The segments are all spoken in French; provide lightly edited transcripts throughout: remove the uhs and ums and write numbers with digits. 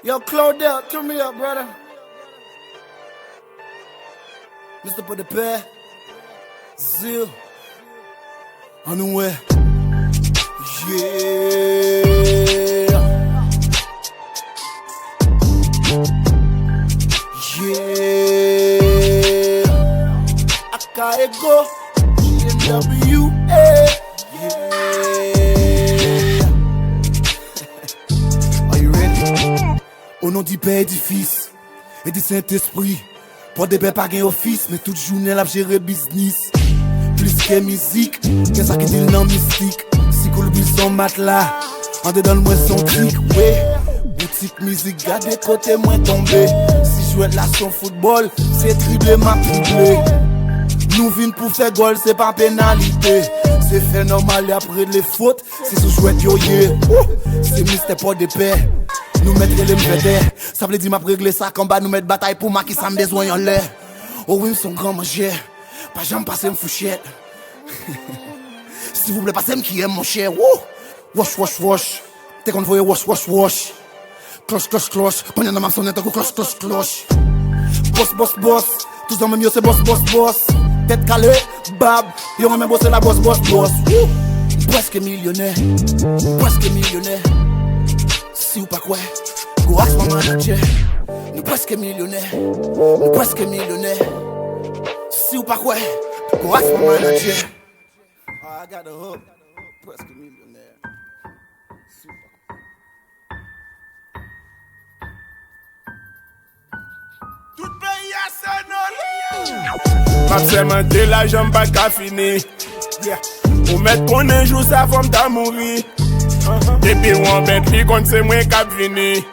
Yo, Claudel, turn me up, brother. Mr. Put the pair. Zil. On the way. Yeah. Yeah. Akaego. GNWA. Yeah. Are you ready? Au nom du Père et du Fils et du Saint-Esprit. Pour des pères pas gain office, mais toute journée la gérer business. Plus que musique, qu'est-ce ça qui dit le nom mystique. Si coule plus son matelas, en dedans le moins son clic, ouais. Boutique musique, gardez côté moins tombé. Si jouer là son football, c'est dribbler ma triplé. Nous vînes pour faire goal, c'est pas pénalité. C'est fait normal et après les fautes, c'est sous jouet yo yeah. C'est mystère pour des pères. Nous mettre les m'aider. Ça veut dire m'a régler ça quand bas nous mettre bataille pour ma qui ça me besoin en l'air. Oh oui, son grand manger. Pas jamais passer me fouchette. S'il vous plaît, passez me qui aime mon cher. Wash, wash, wash. T'es qu'on voyait wash, wash, wash. Cloche, cloche, cloche. Pendant dans ma sonne, t'as cloche, cloche, cloche. Boss, boss, boss. Tous dans même yo, c'est boss, boss, boss. Tête calée, bab. Yo, même bosser la boss, boss, boss. Presque millionnaire. Presque millionnaire. Si ou pas quoi, go ask my manager. Nous presque millionnaires. Nous presque millionnaires. Si ou pas quoi, go ask my manager. I got the hook. Presque millionnaire. Tout pays a son nom. Ma de la jambe pas qu'à finir. Ou mettre qu'on un jour sa femme t'a mouru. Depuis on met lui quand c'est moi qui vini.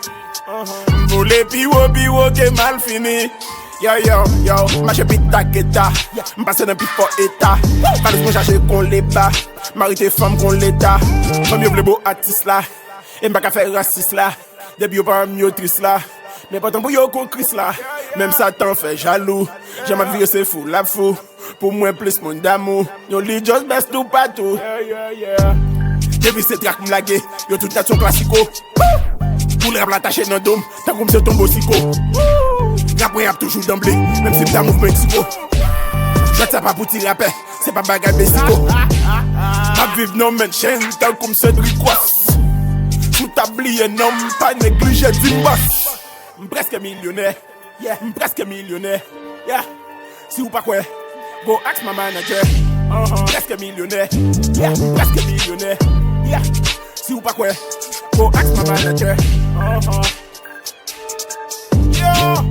Voulez piwo que mal fini. Yo, ma chépite ta keta. M'passe dans pif pour état. Pas de chercher qu'on les bat. Marité femme qu'on l'état. Comme yo le beau artiste là. Et m'pas qu'à faire raciste là. Depuis yo pas mieux triste là. Mais pas tant pour yo qu'on Chris là. Même ça t'en fait jaloux. J'aime ma vie c'est fou, la fou. Pour moi plus mon d'amour. Yo li just best tout partout. Depuis c'est track m'laguer. Yo tout son classico. Pour le rap l'attacher dans dôme. T'as comme c'est ton beau psycho. Rap rap toujours d'emblée. Même si t'as mouvement psycho. J'attends ça pas pour tirer la paix. C'est pas bagarre bessico. Ma vive non men chaîne. T'as comme Cédric Ross. Tout tablier non pas négligé d'une boss. Presque millionnaire. Presque millionnaire. Si ou pas quoi, go ask my manager. Presque millionnaire. Presque millionnaire. Si ou pas quoi, go ask my manager.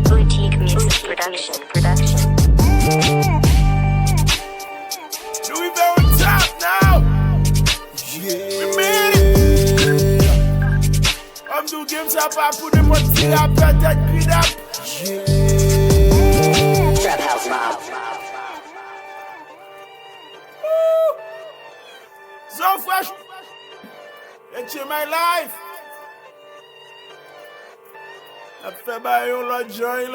Boutique Music Production. Louis on top now. We made it. I'm doing games up, I put them on the up, that grid up. Trap House Mob. So fresh. It changed my life. I feel by you, Lord Joy.